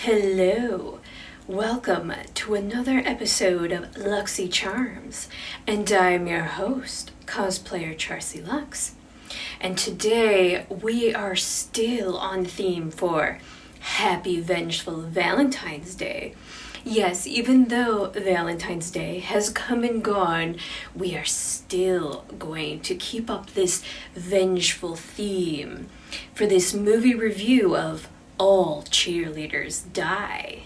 Hello, welcome to another episode of luxxxycharms, and I'm your host, cosplayer Tracy Lux. And today we are still on theme for Happy Vengeful Valentine's Day. Yes, even though Valentine's Day has come and gone, we are still going to keep up this vengeful theme for this movie review of All Cheerleaders Die.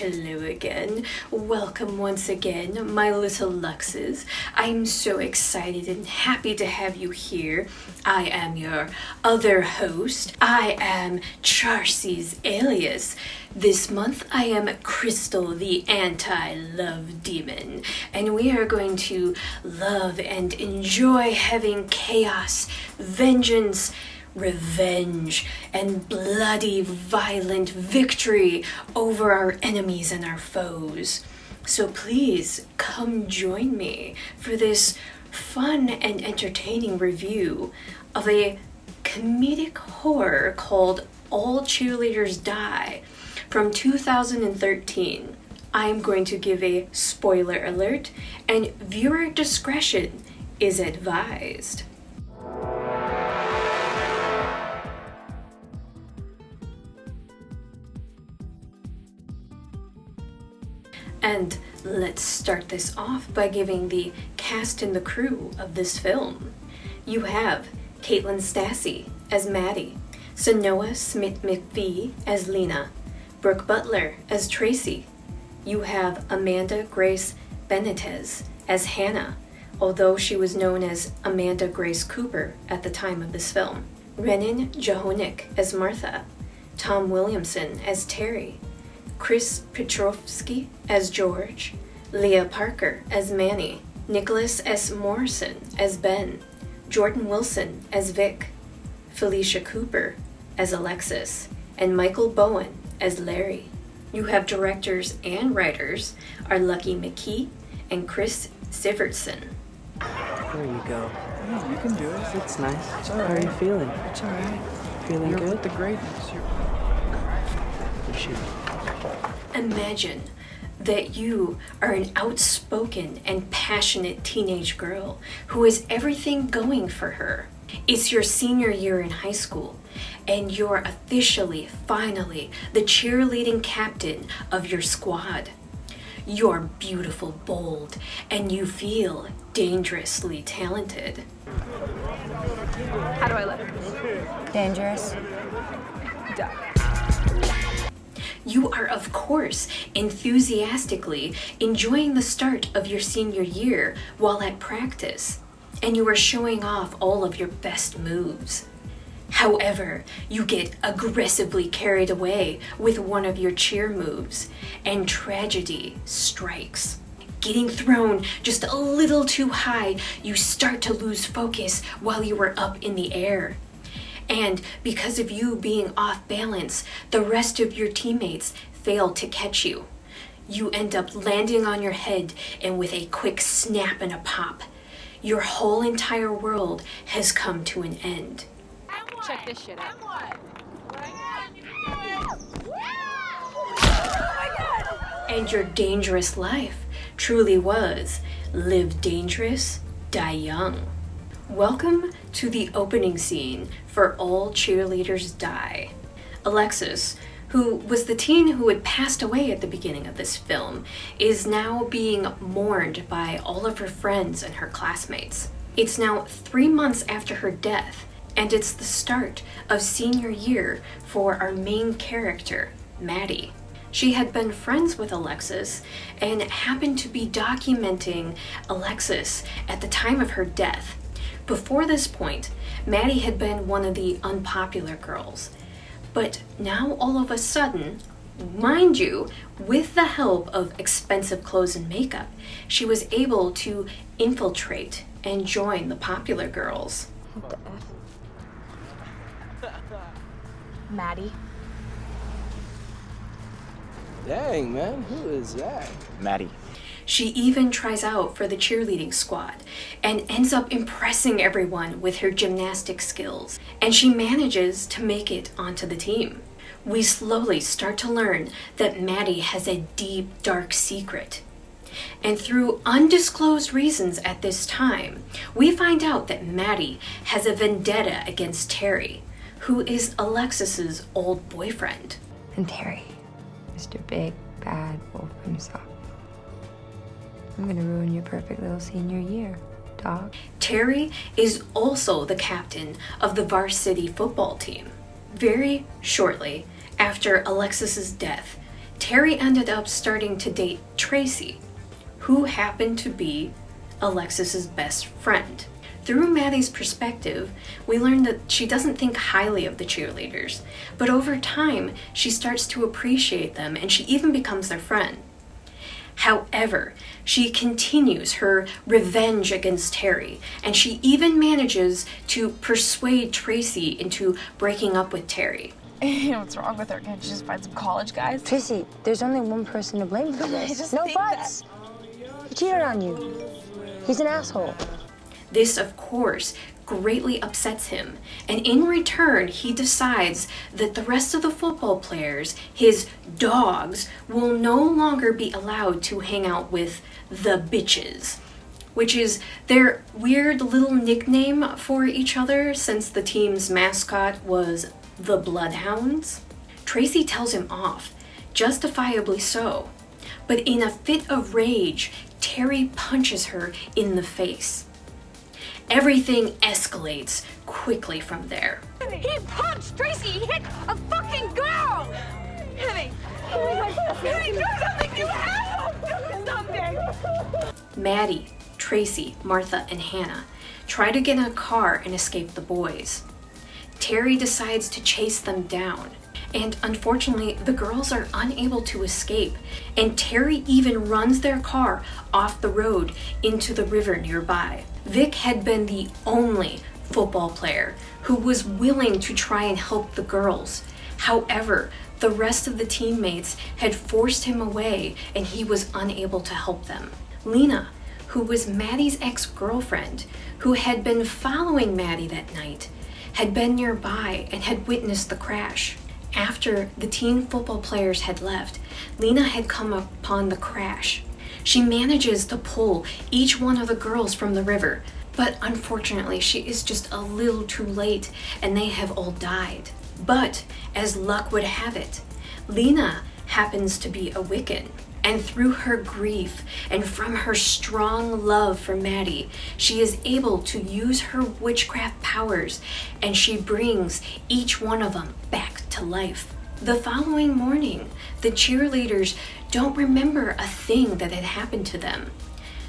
Hello again. Welcome once again, my little Luxes. I'm so excited and happy to have you here. I am your other host. I am Tracy's alias. This month I am Crystal, the anti-love demon, and we are going to love and enjoy having chaos, vengeance, revenge, and bloody, violent victory over our enemies and our foes. So please come join me for this fun and entertaining review of a comedic horror called All Cheerleaders Die from 2013. I'm going to give a spoiler alert, and viewer discretion is advised. And let's start this off by giving the cast and the crew of this film. You have Stasey as Mäddy, Sianoa Smit-McPhee as Leena, Brooke Butler as Tracy. You have Amanda Grace Benitez as Hanna, although she was known as Amanda Grace Cooper at the time of this film. Reanin Johannink as Martha, Tom Williamson as Terry, Chris Petrovsky as George, Leah Parker as Manny, Nicholas S. Morrison as Ben, Jordan Wilson as Vic, Felicia Cooper as Alexis, and Michael Bowen as Larry. You have directors and writers are McKee and Chris Sivertson. There you go. Yeah, you can do it. It's nice. It's all right. How are you feeling? It's all right. Feeling You're good? with the greatness. You should. Imagine that you are an outspoken and passionate teenage girl who has everything going for her. It's your senior year in high school, and you're officially, finally, the cheerleading captain of your squad. You're beautiful, bold, and you feel dangerously talented. How do I let her? Dangerous. Die. You are, of course, enthusiastically enjoying the start of your senior year while at practice, and you are showing off all of your best moves. However, you get aggressively carried away with one of your cheer moves, and tragedy strikes. Getting thrown just a little too high, you start to lose focus while you are up in the air. And because of you being off balance, the rest of your teammates fail to catch you. You end up landing on your head, and with a quick snap and a pop, your whole entire world has come to an end. Check this shit out. And your dangerous life truly was live dangerous, die young. Welcome to the opening scene for All Cheerleaders Die. Alexis, who was the teen who had passed away at the beginning of this film, is now being mourned by all of her friends and her classmates. It's now 3 months after her death, and it's the start of senior year for our main character, Mäddy. She had been friends with Alexis and happened to be documenting Alexis at the time of her death. Before this point, Mäddy had been one of the unpopular girls. But now all of a sudden, mind you, with the help of expensive clothes and makeup, she was able to infiltrate and join the popular girls. What the F? Mäddy. Dang, man, who is that? Mäddy. She even tries out for the cheerleading squad and ends up impressing everyone with her gymnastic skills, and she manages to make it onto the team. We slowly start to learn that Mäddy has a deep, dark secret. And through undisclosed reasons at this time, we find out that Mäddy has a vendetta against Terry, who is Alexis's old boyfriend. And Terry, Mr. Big Bad Wolf himself. I'm gonna ruin your perfect little senior year, dog. Terry is also the captain of the varsity football team. Very shortly after Alexis's death, Terry ended up starting to date Tracy, who happened to be Alexis's best friend. Through Mäddy's perspective, we learn that she doesn't think highly of the cheerleaders, but over time, she starts to appreciate them and she even becomes their friend. However, she continues her revenge against Terry, and she even manages to persuade Tracy into breaking up with Terry. You know what's wrong with her? Can't she just find some college guys? Tracy, there's only one person to blame for this. No buts. He cheated on you. He's an asshole. This, of course, greatly upsets him, and in return, he decides that the rest of the football players, his dogs, will no longer be allowed to hang out with the bitches, which is their weird little nickname for each other since the team's mascot was the Bloodhounds. Tracy tells him off, justifiably so, but in a fit of rage, Terry punches her in the face. Everything escalates quickly from there. He punched Tracy! He hit a fucking girl! Henny! Oh my God! Henny, do something! You have to do something! Mäddy, Tracy, Martha, and Hanna try to get in a car and escape the boys. Terry decides to chase them down, and unfortunately, the girls are unable to escape, and Terry even runs their car off the road into the river nearby. Vic had been the only football player who was willing to try and help the girls. However, the rest of the teammates had forced him away and he was unable to help them. Leena, who was Mäddy's ex-girlfriend, who had been following Mäddy that night, had been nearby and had witnessed the crash. After the teen football players had left, Leena had come upon the crash. She manages to pull each one of the girls from the river, but unfortunately she is just a little too late and they have all died. But as luck would have it, Leena happens to be a Wiccan, and through her grief and from her strong love for Mäddy, she is able to use her witchcraft powers and she brings each one of them back to life. The following morning, the cheerleaders don't remember a thing that had happened to them.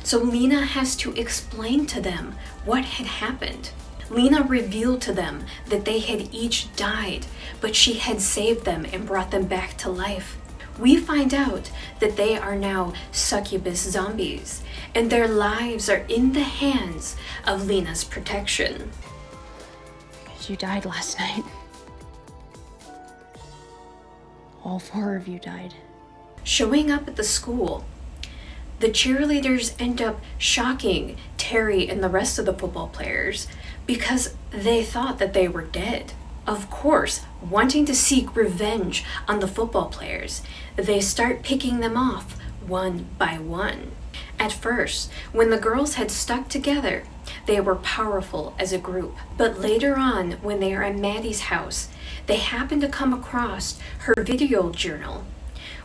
So Leena has to explain to them what had happened. Leena revealed to them that they had each died, but she had saved them and brought them back to life. We find out that they are now succubus zombies, and their lives are in the hands of Leena's protection. You died last night. All 4 of you died. Showing up at the school, the cheerleaders end up shocking Terry and the rest of the football players because they thought that they were dead. Of course, wanting to seek revenge on the football players, they start picking them off one by one. At first, when the girls had stuck together, they were powerful as a group. But later on, when they are at Mäddy's house, they happen to come across her video journal,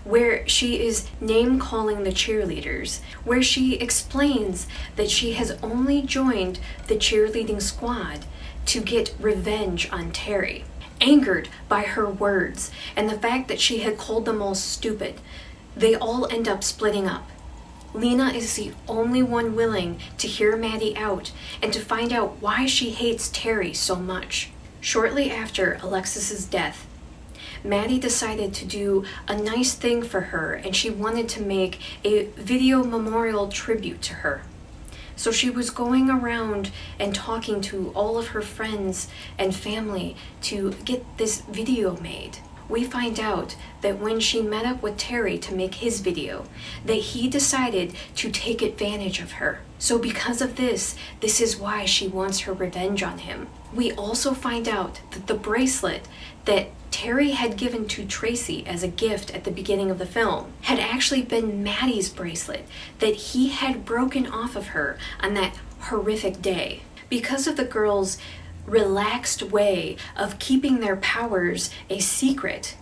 where she is name-calling the cheerleaders, where she explains that she has only joined the cheerleading squad to get revenge on Terry. Angered by her words and the fact that she had called them all stupid, they all end up splitting up. Leena is the only one willing to hear Mäddy out and to find out why she hates Terry so much. Shortly after Alexis's death, Mäddy decided to do a nice thing for her and she wanted to make a video memorial tribute to her. So she was going around and talking to all of her friends and family to get this video made. we find out that when she met up with Terry to make his video, that he decided to take advantage of her. So because of this is why she wants her revenge on him. We also find out that the bracelet that Terry had given to Tracy as a gift at the beginning of the film had actually been Mäddy's bracelet that he had broken off of her on that horrific day. Because of the girls' relaxed way of keeping their powers a secret,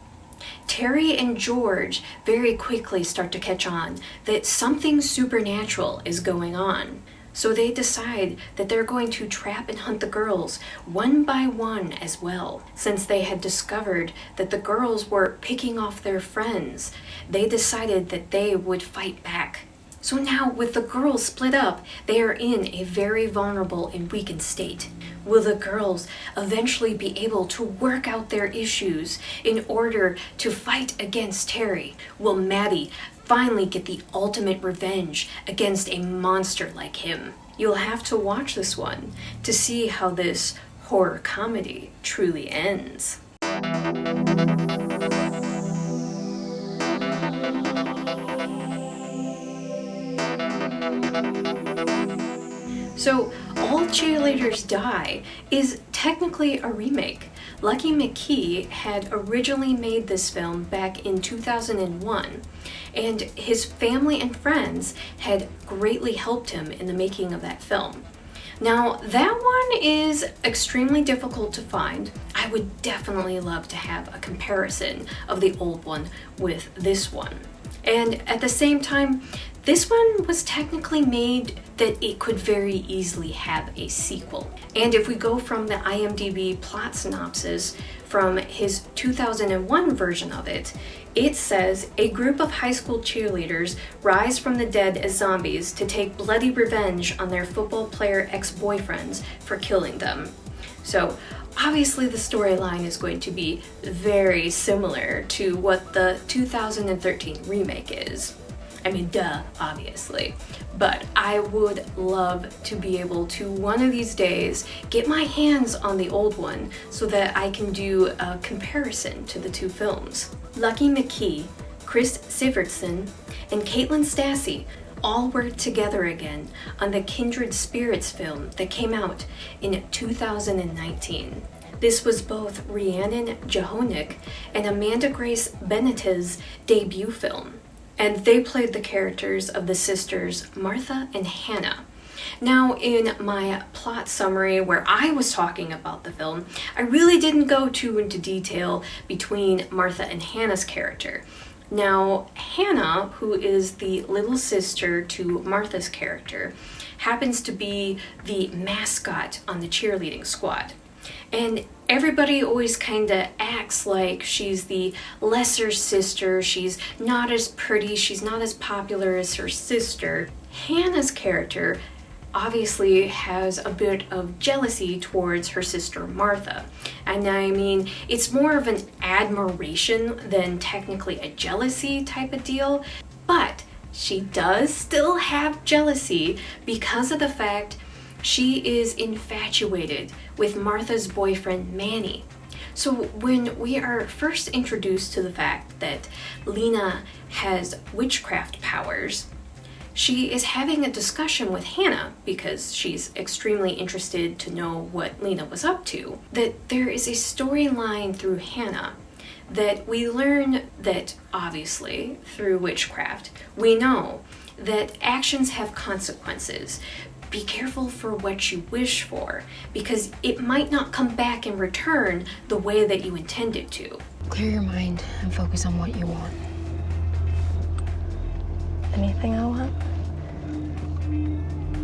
Terry and George very quickly start to catch on that something supernatural is going on. So they decide that they're going to trap and hunt the girls one by one as well. Since they had discovered that the girls were picking off their friends, they decided that they would fight back. So now with the girls split up, they are in a very vulnerable and weakened state. Will the girls eventually be able to work out their issues in order to fight against Terry? Will Mäddy finally get the ultimate revenge against a monster like him? You'll have to watch this one to see how this horror comedy truly ends. So, All Cheerleaders Die is technically a remake. McKee had originally made this film back in 2001, and his family and friends had greatly helped him in the making of that film. Now, that one is extremely difficult to find. I would definitely love to have a comparison of the old one with this one. And at the same time, this one was technically made that it could very easily have a sequel. And if we go from the IMDb plot synopsis from his 2001 version of it, it says, a group of high school cheerleaders rise from the dead as zombies to take bloody revenge on their football player ex-boyfriends for killing them. So obviously the storyline is going to be very similar to what the 2013 remake is. I mean, duh, obviously. But I would love to be able to, one of these days, get my hands on the old one so that I can do a comparison to the two films. McKee, Chris Sivertson, and Stasey all worked together again on the Kindred Spirits film that came out in 2019. This was both Reanin, Johannink, and Amanda Grace Benitez' debut film. And they played the characters of the sisters Martha and Hanna. Now, in my plot summary where I was talking about the film, I really didn't go too into detail between Martha and Hanna's character. Now, Hanna, who is the little sister to Martha's character, happens to be the mascot on the cheerleading squad. And everybody always kind of acts like she's the lesser sister, she's not as pretty, she's not as popular as her sister. Hanna's character obviously has a bit of jealousy towards her sister Martha. And I mean, it's more of an admiration than technically a jealousy type of deal, but she does still have jealousy because of the fact she is infatuated with Martha's boyfriend, Manny. So when we are first introduced to the fact that Leena has witchcraft powers, she is having a discussion with Hanna because she's extremely interested to know what Leena was up to. That there is a storyline through Hanna that we learn that obviously through witchcraft, we know that actions have consequences. Be careful for what you wish for, because it might not come back in return the way that you intended to. Clear your mind and focus on what you want. Anything I want?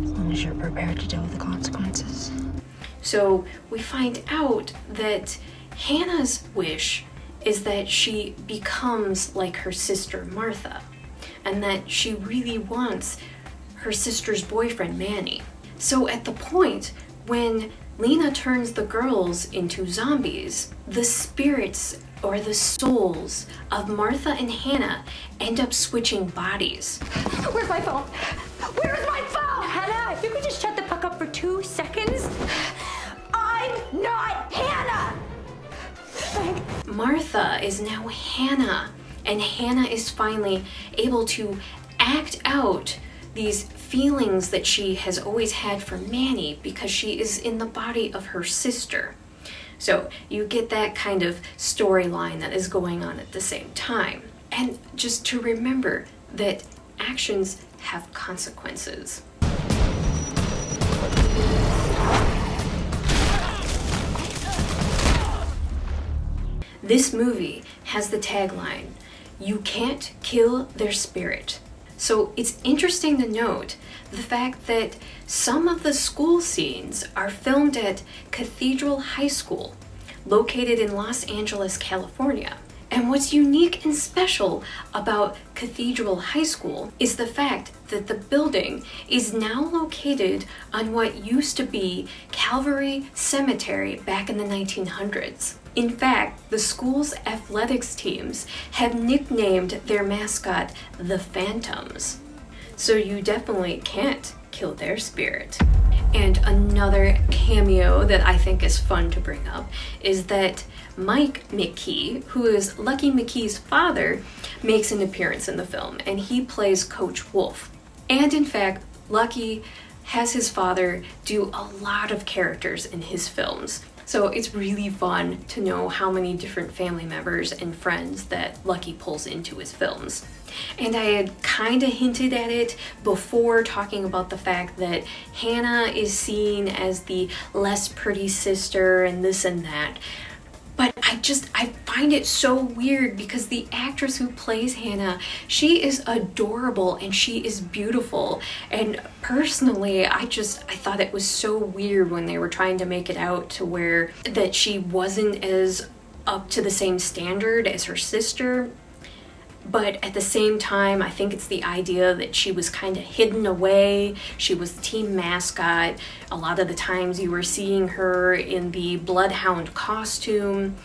As long as you're prepared to deal with the consequences. So we find out that Hanna's wish is that she becomes like her sister Martha, and that she really wants her sister's boyfriend, Manny. So at the point when Leena turns the girls into zombies, the spirits or the souls of Martha and Hanna end up switching bodies. Where's my phone? Where is my phone? Hanna, if you could just shut the fuck up for 2 seconds. I'm not Hanna! I Martha is now Hanna, and Hanna is finally able to act out these feelings that she has always had for Mäddy because she is in the body of her sister. So you get that kind of storyline that is going on at the same time. And just to remember that actions have consequences. This movie has the tagline, "You can't kill their spirit." So it's interesting to note the fact that some of the school scenes are filmed at Cathedral High School, located in Los Angeles, California. And what's unique and special about Cathedral High School is the fact that the building is now located on what used to be Calvary Cemetery back in the 1900s. In fact, the school's athletics teams have nicknamed their mascot the Phantoms. So you definitely can't kill their spirit. And another cameo that I think is fun to bring up is that McKee, who is Lucky McKee's father, makes an appearance in the film, and he plays Coach Wolf. And in fact, Lucky has his father do a lot of characters in his films. So it's really fun to know how many different family members and friends that Lucky pulls into his films. And I had kind of hinted at it before, talking about the fact that Hanna is seen as the less pretty sister and this and that. But I find it so weird because the actress who plays Hanna, she is adorable and she is beautiful. And personally, I thought it was so weird when they were trying to make it out to where that she wasn't as up to the same standard as her sister. But at the same time, I think it's the idea that she was kind of hidden away. She was the team mascot. A lot of the times you were seeing her in the bloodhound costume.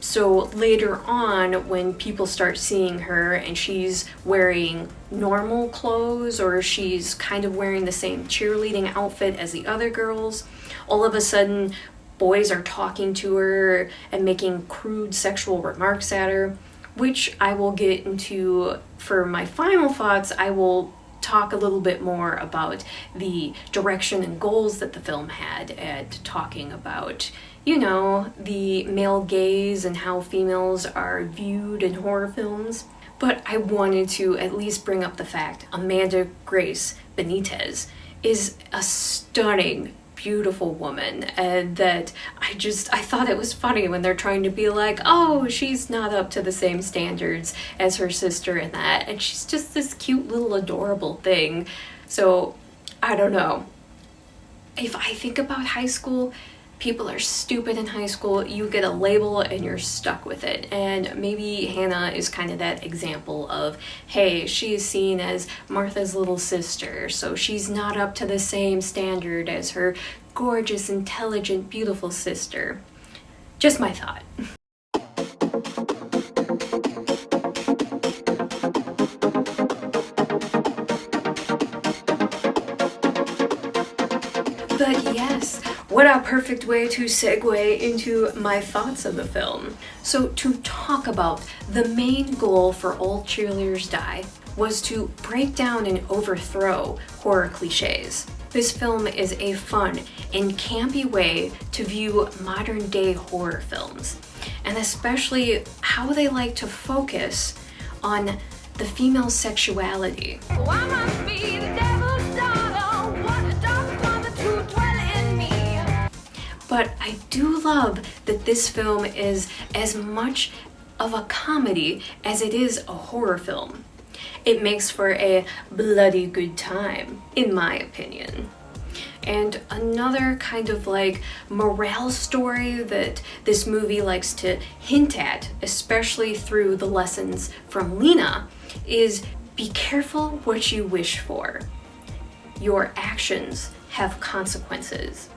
So later on, when people start seeing her and she's wearing normal clothes, or she's kind of wearing the same cheerleading outfit as the other girls, all of a sudden boys are talking to her and making crude sexual remarks at her, which I will get into for my final thoughts. I will talk a little bit more about the direction and goals that the film had at talking about, you know, the male gaze and how females are viewed in horror films. But I wanted to at least bring up the fact Amanda Grace Benitez is a stunning, beautiful woman, and that I thought it was funny when they're trying to be like, oh, she's not up to the same standards as her sister in that, and she's just this cute little adorable thing. So I don't know, if I think about high school, people are stupid in high school. You get a label and you're stuck with it. And maybe Hanna is kind of that example of, hey, she is seen as Martha's little sister, so she's not up to the same standard as her gorgeous, intelligent, beautiful sister. Just my thought. But yes, what a perfect way to segue into my thoughts of the film. So to talk about the main goal for All Cheerleaders Die was to break down and overthrow horror cliches. This film is a fun and campy way to view modern day horror films, and especially how they like to focus on the female sexuality. So I must be the devil's daughter, what a dark mother to dwell in me. But I do love that this film is as much of a comedy as it is a horror film. It makes for a bloody good time, in my opinion. And another kind of like morale story that this movie likes to hint at, especially through the lessons from Leena, is be careful what you wish for. Your actions have consequences,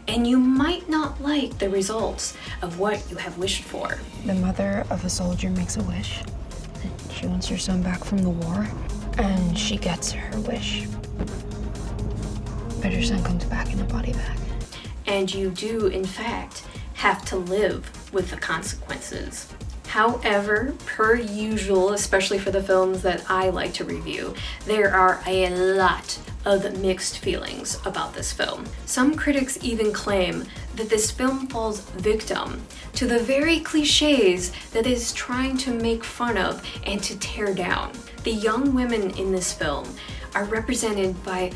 and you might not like the results of what you have wished for. The mother of a soldier makes a wish. She wants her son back from the war, and she gets her wish. But her son comes back in a body bag. And you do, in fact, have to live with the consequences. However, per usual, especially for the films that I like to review, there are a lot of mixed feelings about this film. Some critics even claim that this film falls victim to the very cliches that it is trying to make fun of and to tear down. The young women in this film are represented by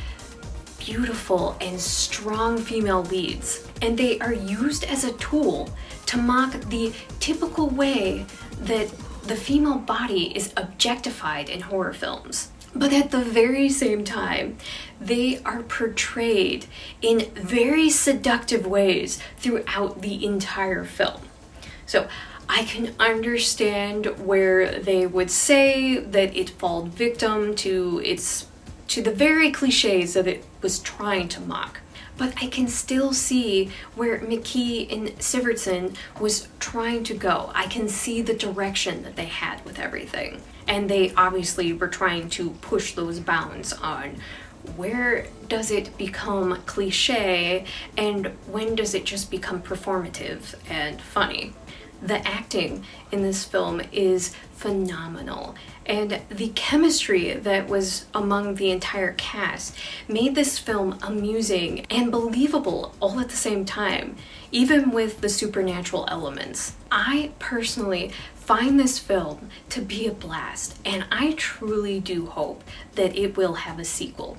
beautiful and strong female leads, and they are used as a tool to mock the typical way that the female body is objectified in horror films. But at the very same time, they are portrayed in very seductive ways throughout the entire film. So I can understand where they would say that it falls victim to the very cliches that it was trying to mock. But I can still see where McKee and Sivertson was trying to go. I can see the direction that they had with everything. And they obviously were trying to push those bounds on where does it become cliche and when does it just become performative and funny. The acting in this film is phenomenal, and the chemistry that was among the entire cast made this film amusing and believable all at the same time, even with the supernatural elements. I personally find this film to be a blast, and I truly do hope that it will have a sequel.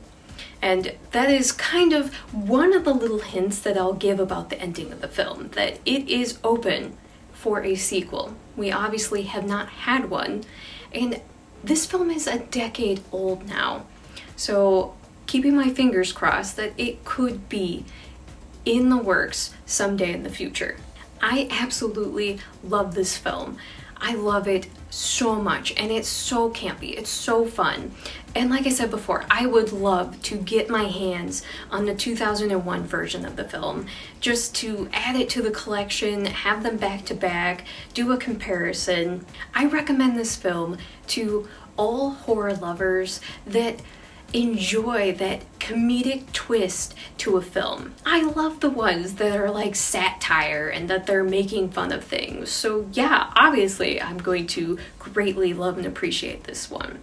And that is kind of one of the little hints that I'll give about the ending of the film, that it is open for a sequel. We obviously have not had one, and this film is a decade old now, so keeping my fingers crossed that it could be in the works someday in the future. I absolutely love this film. I love it so much, and it's so campy, it's so fun. And like I said before, I would love to get my hands on the 2001 version of the film, just to add it to the collection, have them back to back, do a comparison. I recommend this film to all horror lovers that enjoy that comedic twist to a film. I love the ones that are like satire and that they're making fun of things. So yeah, obviously I'm going to greatly love and appreciate this one.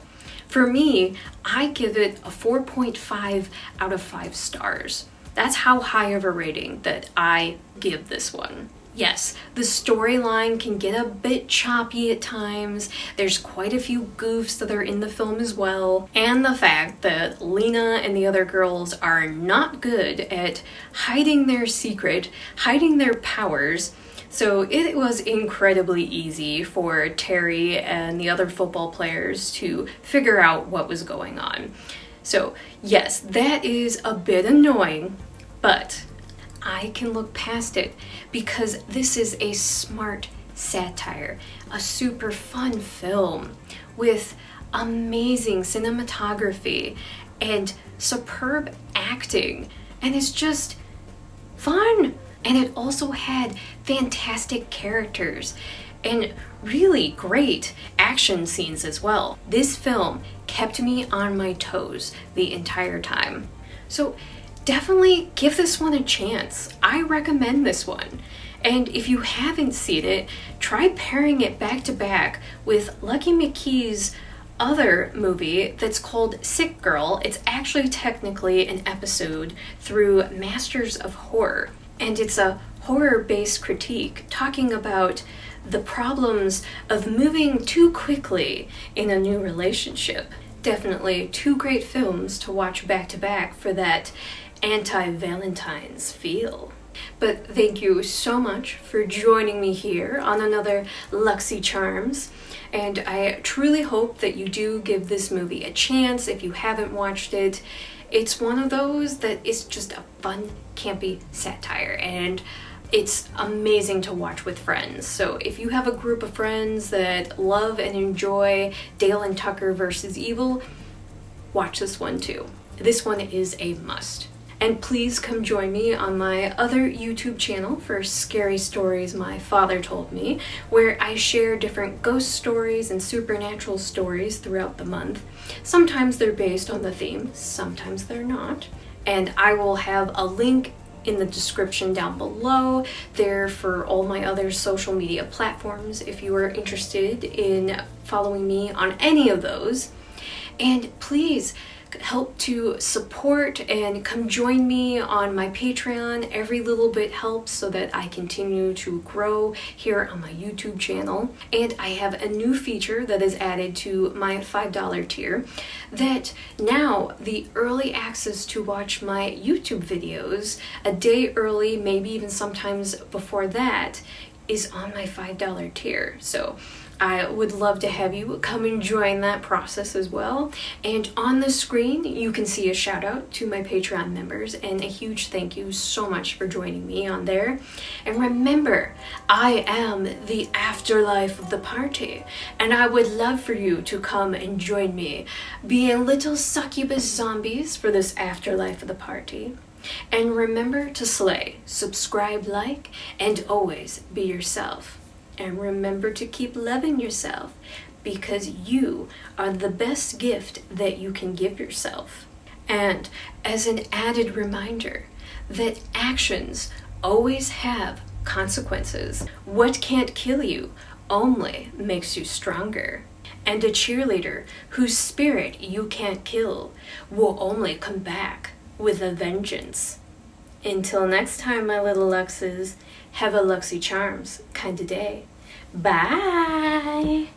For me, I give it a 4.5 out of 5 stars. That's how high of a rating that I give this one. Yes, the storyline can get a bit choppy at times. There's quite a few goofs that are in the film as well. And the fact that Leena and the other girls are not good at hiding their secret, hiding their powers. So it was incredibly easy for Terry and the other football players to figure out what was going on. So yes, that is a bit annoying, but I can look past it because this is a smart satire, a super fun film with amazing cinematography and superb acting, and it's just fun. And it also had fantastic characters and really great action scenes as well. This film kept me on my toes the entire time. So definitely give this one a chance. I recommend this one. And if you haven't seen it, try pairing it back to back with Lucky McKee's other movie that's called Sick Girl. It's actually technically an episode through Masters of Horror. And it's a horror-based critique talking about the problems of moving too quickly in a new relationship. Definitely 2 great films to watch back to back for that anti-Valentine's feel. But thank you so much for joining me here on another luxxxycharms, and I truly hope that you do give this movie a chance if you haven't watched it. It's one of those that is just a fun, campy satire, and it's amazing to watch with friends. So if you have a group of friends that love and enjoy Dale and Tucker versus Evil, watch this one too. This one is a must. And please come join me on my other YouTube channel for Scary Stories My Father Told Me, where I share different ghost stories and supernatural stories throughout the month. Sometimes they're based on the theme, sometimes they're not. And I will have a link in the description down below. There for all my other social media platforms if you are interested in following me on any of those. And please help to support and come join me on my Patreon. Every little bit helps so that I continue to grow here on my YouTube channel. And I have a new feature that is added to my $5 tier, that now the early access to watch my YouTube videos a day early, maybe even sometimes before that, is on my $5 tier. So I would love to have you come and join that process as well. And on the screen, you can see a shout out to my Patreon members, and a huge thank you so much for joining me on there. And remember, I am the afterlife of the party, and I would love for you to come and join me being little succubus zombies for this afterlife of the party. And remember to slay, subscribe, like, and always be yourself. And remember to keep loving yourself, because you are the best gift that you can give yourself. And as an added reminder that actions always have consequences. What can't kill you only makes you stronger. And a cheerleader whose spirit you can't kill will only come back with a vengeance. Until next time, my little luxes, have a luxxxycharms kind of day. Bye!